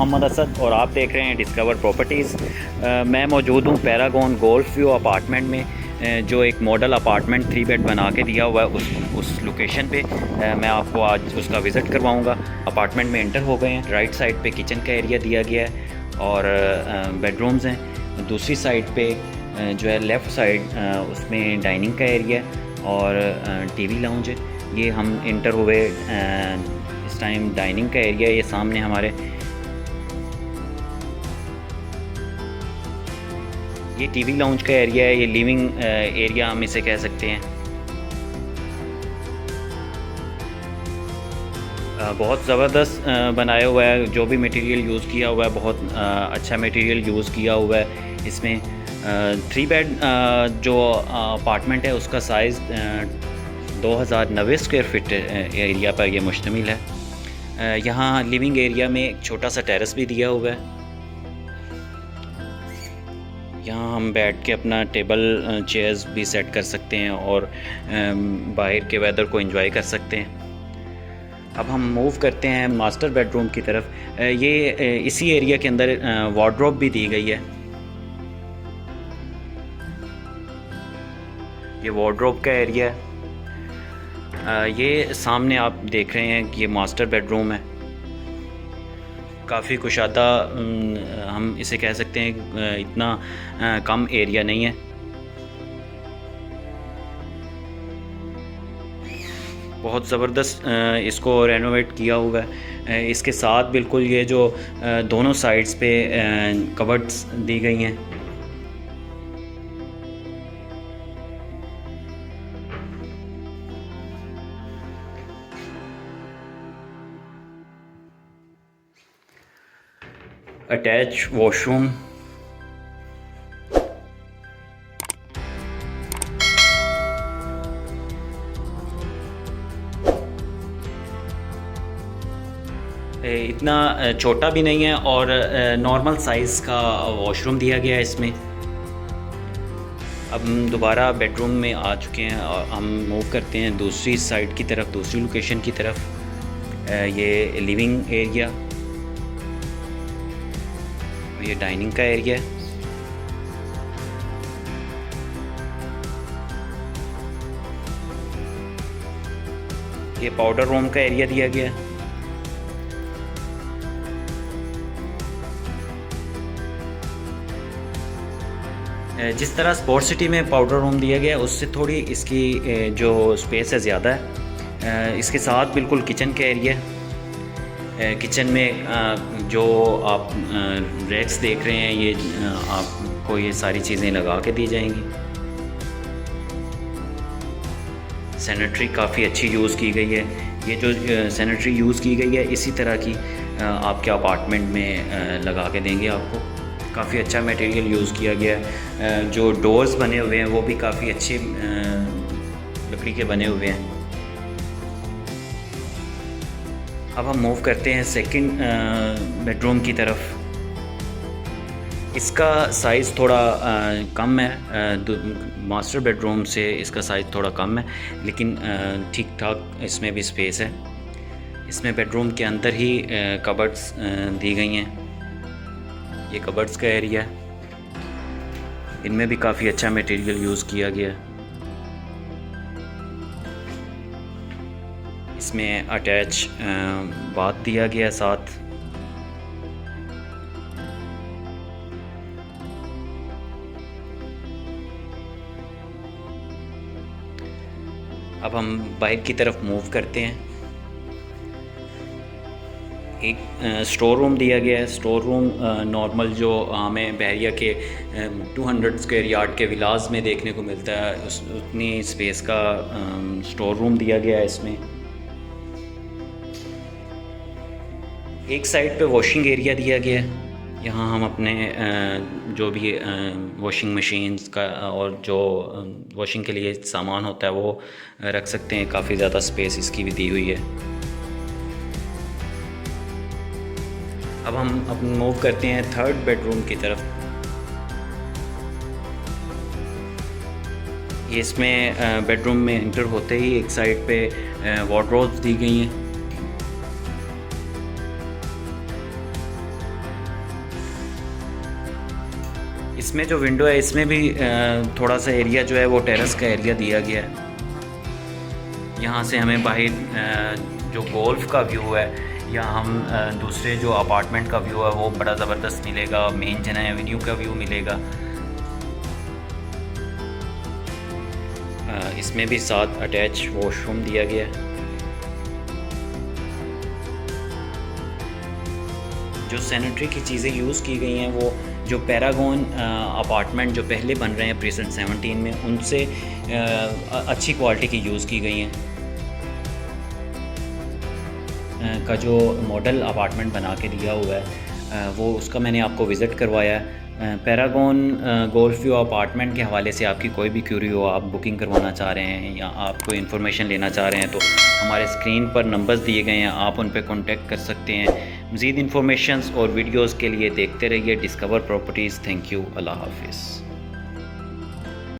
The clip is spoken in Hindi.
मोहम्मद असद और आप देख रहे हैं डिस्कवर प्रॉपर्टीज़। मैं मौजूद हूँ पैरागॉन गोल्फ व्यू अपार्टमेंट में, जो एक मॉडल अपार्टमेंट 3 बेड बना के दिया हुआ है उस लोकेशन पे। मैं आपको आज उसका विज़िट करवाऊँगा। अपार्टमेंट में एंटर हो गए हैं। राइट साइड पे किचन का एरिया दिया गया है और बेडरूम्स हैं। दूसरी साइड पे जो है लेफ़्ट साइड उसमें डाइनिंग का एरिया है और टीवी लाउंज है। ये हम इंटर हुए इस टाइम डाइनिंग का एरिया, ये सामने हमारे ये टीवी लाउंज का एरिया है। ये लिविंग एरिया हम इसे कह सकते हैं। बहुत ज़बरदस्त बनाया हुआ है। जो भी मटेरियल यूज़ किया हुआ है बहुत अच्छा मटेरियल यूज़ किया हुआ है। इसमें 3 बेड जो अपार्टमेंट है उसका साइज़ 2090 स्क्वायर फीट एरिया पर यह मुश्तमिल है। यहाँ लिविंग एरिया में एक छोटा सा टेरेस भी दिया हुआ है। यहाँ हम बैठ के अपना टेबल चेयर्स भी सेट कर सकते हैं और बाहर के वेदर को एंजॉय कर सकते हैं। अब हम मूव करते हैं मास्टर बेडरूम की तरफ। ये इसी एरिया के अंदर वार्डरोब भी दी गई है। ये वार्डरोब का एरिया है। ये सामने आप देख रहे हैं कि ये मास्टर बेडरूम है। काफ़ी कुशादा हम इसे कह सकते हैं, इतना कम एरिया नहीं है। बहुत ज़बरदस्त इसको रेनोवेट किया हुआ है। इसके साथ बिल्कुल ये जो दोनों साइड्स पे कबर्ड्स दी गई हैं। अटैच वॉशरूम, इतना छोटा भी नहीं है और नॉर्मल साइज़ का वॉशरूम दिया गया है इसमें। अब हम दोबारा बेडरूम में आ चुके हैं और हम मूव करते हैं दूसरी साइड की तरफ, दूसरी लोकेशन की तरफ। ये लिविंग एरिया, ये डाइनिंग का एरिया है। ये पाउडर रूम का एरिया दिया गया है। जिस तरह स्पोर्ट्स सिटी में पाउडर रूम दिया गया है उससे थोड़ी इसकी जो स्पेस है ज़्यादा है। इसके साथ बिल्कुल किचन का एरिया है। किचन में जो आप रैक्स देख रहे हैं, ये आपको ये सारी चीज़ें लगा के दी जाएंगी। सैनिटरी काफ़ी अच्छी यूज़ की गई है। ये जो सैनिटरी यूज़ की गई है इसी तरह की आपके अपार्टमेंट में लगा के देंगे आपको। काफ़ी अच्छा मटेरियल यूज़ किया गया है। जो डोर्स बने हुए हैं वो भी काफ़ी अच्छे लकड़ी के बने हुए हैं। अब हम मूव करते हैं सेकंड बेडरूम की तरफ। इसका साइज़ थोड़ा कम है। मास्टर बेडरूम से इसका साइज़ थोड़ा कम है, लेकिन ठीक ठाक इसमें भी स्पेस है। इसमें बेडरूम के अंदर ही कबर्ड्स दी गई हैं। ये कबर्ड्स का एरिया है। इनमें भी काफ़ी अच्छा मटेरियल यूज़ किया गया है। इसमें अटैच बाथ दिया गया है साथ। अब हम बाहर की तरफ मूव करते हैं। एक स्टोर रूम दिया गया है। स्टोर रूम नॉर्मल जो हमें बहरिया के 200 स्क्वायर यार्ड के विलास में देखने को मिलता है उतनी स्पेस का स्टोर रूम दिया गया है इसमें। एक साइड पे वॉशिंग एरिया दिया गया है। यहाँ हम अपने जो भी वॉशिंग मशीन्स का और जो वॉशिंग के लिए सामान होता है वो रख सकते हैं। काफ़ी ज़्यादा स्पेस इसकी भी दी हुई है। अब हम अपन मूव करते हैं थर्ड बेडरूम की तरफ। ये इसमें बेडरूम में इंटर होते ही एक साइड पे वार्डरोब्स दी गई हैं। इसमें जो विंडो है इसमें भी थोड़ा सा एरिया जो है वो टेरेस का एरिया दिया गया है। यहाँ से हमें बाहर जो गोल्फ का व्यू है या हम दूसरे जो अपार्टमेंट का व्यू है वो बड़ा ज़बरदस्त मिलेगा। मेन जना एवेन्यू का व्यू मिलेगा। इसमें भी साथ अटैच वॉशरूम दिया गया है। जो सैनिटरी की चीज़ें यूज़ की गई हैं वो जो पैरागॉन अपार्टमेंट जो पहले बन रहे हैं प्रेजेंट 17 में उनसे अच्छी क्वालिटी की यूज़ की गई हैं। का जो मॉडल अपार्टमेंट बना के दिया हुआ है वो उसका मैंने आपको विज़िट करवाया है। पैरागॉन गोल्फ व्यू अपार्टमेंट के हवाले से आपकी कोई भी क्यूरी हो, आप बुकिंग करवाना चाह रहे हैं या आप कोई इन्फॉर्मेशन लेना चाह रहे हैं तो हमारे स्क्रीन पर नंबर्स दिए गए हैं, आप उन पर कॉन्टेक्ट कर सकते हैं। मज़ीद इन्फॉर्मेशंस और वीडियोज़ के लिए देखते रहिए डिस्कवर प्रॉपर्टीज़। Thank you. अल्लाह हाफिज़।